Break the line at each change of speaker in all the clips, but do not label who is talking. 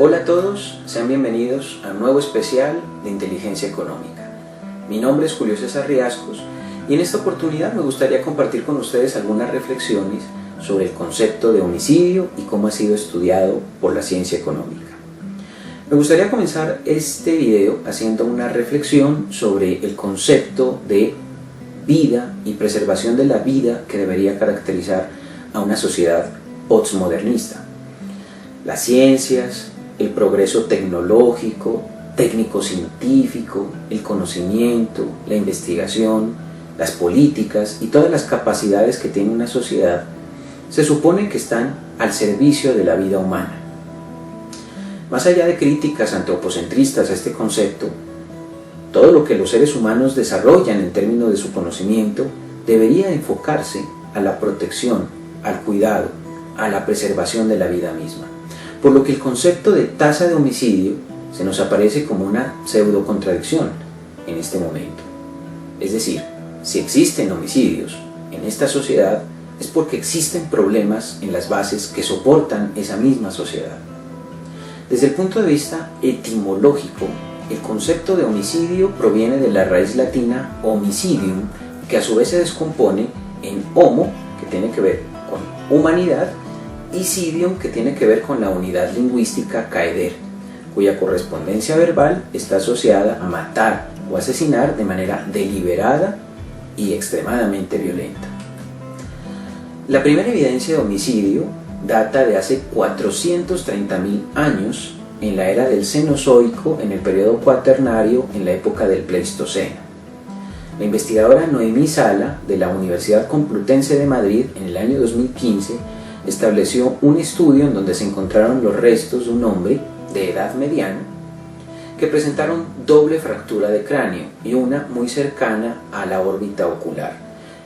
Hola a todos, sean bienvenidos a un nuevo especial de Inteligencia Económica. Mi nombre es Julio César Riascos y en esta oportunidad me gustaría compartir con ustedes algunas reflexiones sobre el concepto de homicidio y cómo ha sido estudiado por la ciencia económica. Me gustaría comenzar este video haciendo una reflexión sobre el concepto de vida y preservación de la vida que debería caracterizar a una sociedad postmodernista. Las ciencias, el progreso tecnológico, técnico-científico, el conocimiento, la investigación, las políticas y todas las capacidades que tiene una sociedad se supone que están al servicio de la vida humana. Más allá de críticas antropocentristas a este concepto, todo lo que los seres humanos desarrollan en términos de su conocimiento debería enfocarse a la protección, al cuidado, a la preservación de la vida misma. Por lo que el concepto de tasa de homicidio se nos aparece como una pseudo contradicción en este momento. Es decir, si existen homicidios en esta sociedad es porque existen problemas en las bases que soportan esa misma sociedad. Desde el punto de vista etimológico, el concepto de homicidio proviene de la raíz latina homicidium, que a su vez se descompone en homo, que tiene que ver con humanidad, y cidium, que tiene que ver con la unidad lingüística caeder, cuya correspondencia verbal está asociada a matar o asesinar de manera deliberada y extremadamente violenta. La primera evidencia de homicidio data de hace 430.000 años, en la era del Cenozoico, en el periodo cuaternario, en la época del Pleistoceno. La investigadora Noemí Sala, de la Universidad Complutense de Madrid, en el año 2015, estableció un estudio en donde se encontraron los restos de un hombre de edad mediana que presentaron doble fractura de cráneo y una muy cercana a la órbita ocular.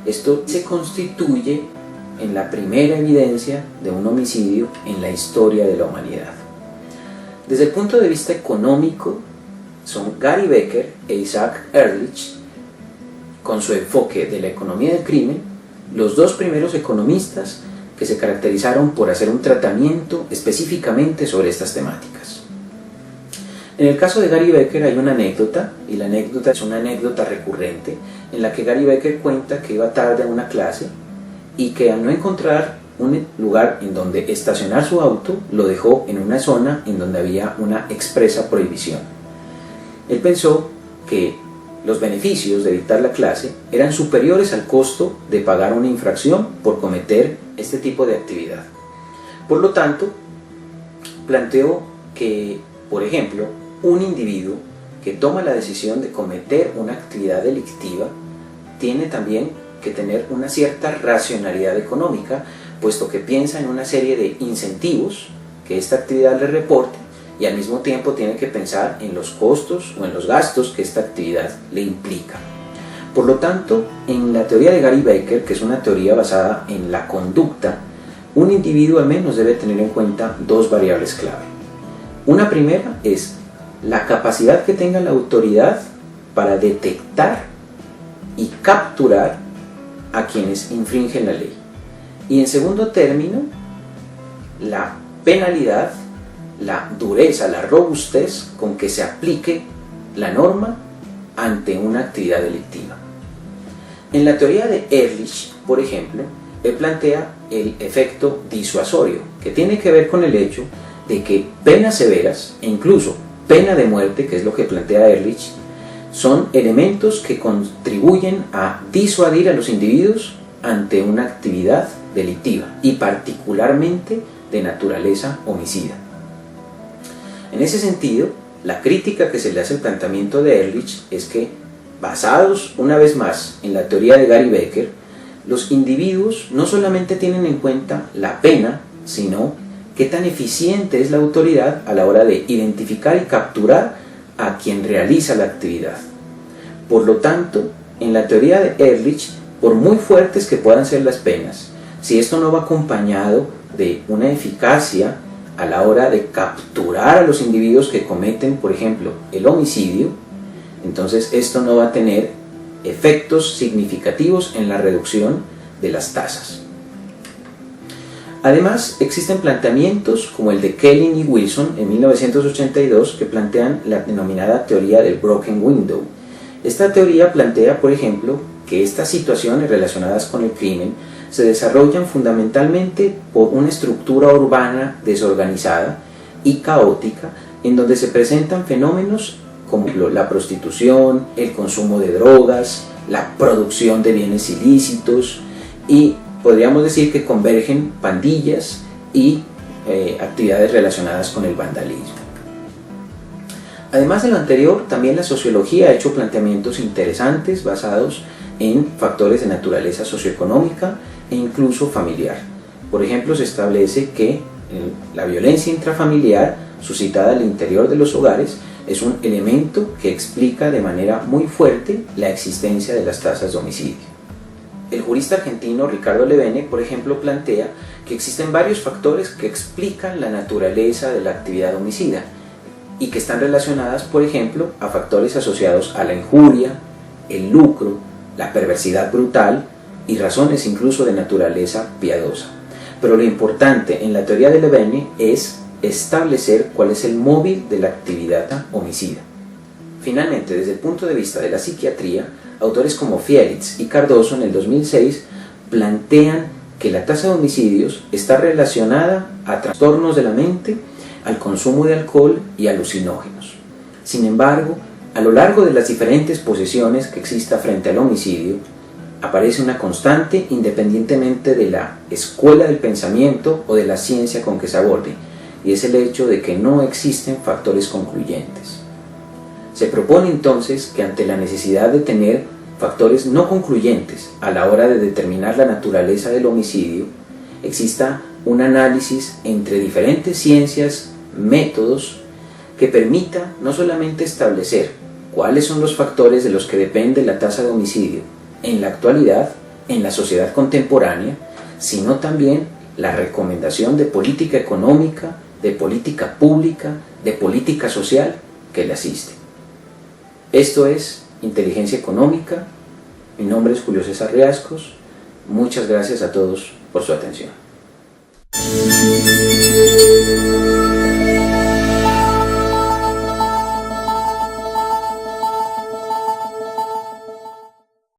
Esto se constituye en la primera evidencia de un homicidio en la historia de la humanidad. Desde el punto de vista económico, son Gary Becker e Isaac Ehrlich, con su enfoque de la economía del crimen, los dos primeros economistas que se caracterizaron por hacer un tratamiento específicamente sobre estas temáticas. En el caso de Gary Becker hay una anécdota, y la anécdota es una anécdota recurrente, en la que Gary Becker cuenta que iba tarde a una clase y que al no encontrar un lugar en donde estacionar su auto, lo dejó en una zona en donde había una expresa prohibición. Él pensó que los beneficios de dictar la clase eran superiores al costo de pagar una infracción por cometer este tipo de actividad. Por lo tanto, planteó que, por ejemplo, un individuo que toma la decisión de cometer una actividad delictiva tiene también que tener una cierta racionalidad económica, puesto que piensa en una serie de incentivos que esta actividad le reporte y al mismo tiempo tiene que pensar en los costos o en los gastos que esta actividad le implica. Por lo tanto, en la teoría de Gary Becker, que es una teoría basada en la conducta, un individuo al menos debe tener en cuenta dos variables clave. Una primera es la capacidad que tenga la autoridad para detectar y capturar a quienes infringen la ley. Y en segundo término, la penalidad, la dureza, la robustez con que se aplique la norma ante una actividad delictiva. En la teoría de Ehrlich, por ejemplo, él plantea el efecto disuasorio, que tiene que ver con el hecho de que penas severas e incluso pena de muerte, que es lo que plantea Ehrlich, son elementos que contribuyen a disuadir a los individuos ante una actividad delictiva y particularmente de naturaleza homicida. En ese sentido, la crítica que se le hace al planteamiento de Ehrlich es que, basados una vez más en la teoría de Gary Becker, los individuos no solamente tienen en cuenta la pena, sino qué tan eficiente es la autoridad a la hora de identificar y capturar a quien realiza la actividad. Por lo tanto, en la teoría de Ehrlich, por muy fuertes que puedan ser las penas, si esto no va acompañado de una eficacia a la hora de capturar a los individuos que cometen, por ejemplo, el homicidio, entonces esto no va a tener efectos significativos en la reducción de las tasas. Además, existen planteamientos como el de Kelling y Wilson en 1982 que plantean la denominada teoría del broken window. Esta teoría plantea, por ejemplo, que estas situaciones relacionadas con el crimen se desarrollan fundamentalmente por una estructura urbana desorganizada y caótica en donde se presentan fenómenos como la prostitución, el consumo de drogas, la producción de bienes ilícitos y podríamos decir que convergen pandillas y actividades relacionadas con el vandalismo. Además de lo anterior, también la sociología ha hecho planteamientos interesantes basados en factores de naturaleza socioeconómica e incluso familiar. Por ejemplo, se establece que la violencia intrafamiliar suscitada al interior de los hogares es un elemento que explica de manera muy fuerte la existencia de las tasas de homicidio. El jurista argentino Ricardo Levene, por ejemplo, plantea que existen varios factores que explican la naturaleza de la actividad homicida y que están relacionadas, por ejemplo, a factores asociados a la injuria, el lucro, la perversidad brutal y razones incluso de naturaleza piadosa. Pero lo importante en la teoría de Levene es establecer cuál es el móvil de la actividad homicida. Finalmente, desde el punto de vista de la psiquiatría, autores como Fielitz y Cardoso en el 2006 plantean que la tasa de homicidios está relacionada a trastornos de la mente, al consumo de alcohol y alucinógenos. Sin embargo, a lo largo de las diferentes posiciones que exista frente al homicidio, aparece una constante independientemente de la escuela del pensamiento o de la ciencia con que se aborde, y es el hecho de que no existen factores concluyentes. Se propone entonces que ante la necesidad de tener factores no concluyentes a la hora de determinar la naturaleza del homicidio, exista un análisis entre diferentes ciencias, métodos, que permita no solamente establecer cuáles son los factores de los que depende la tasa de homicidio en la actualidad, en la sociedad contemporánea, sino también la recomendación de política económica, de política pública, de política social que le asiste. Esto es Inteligencia Económica. Mi nombre es Julio César Riascos. Muchas gracias a todos por su atención.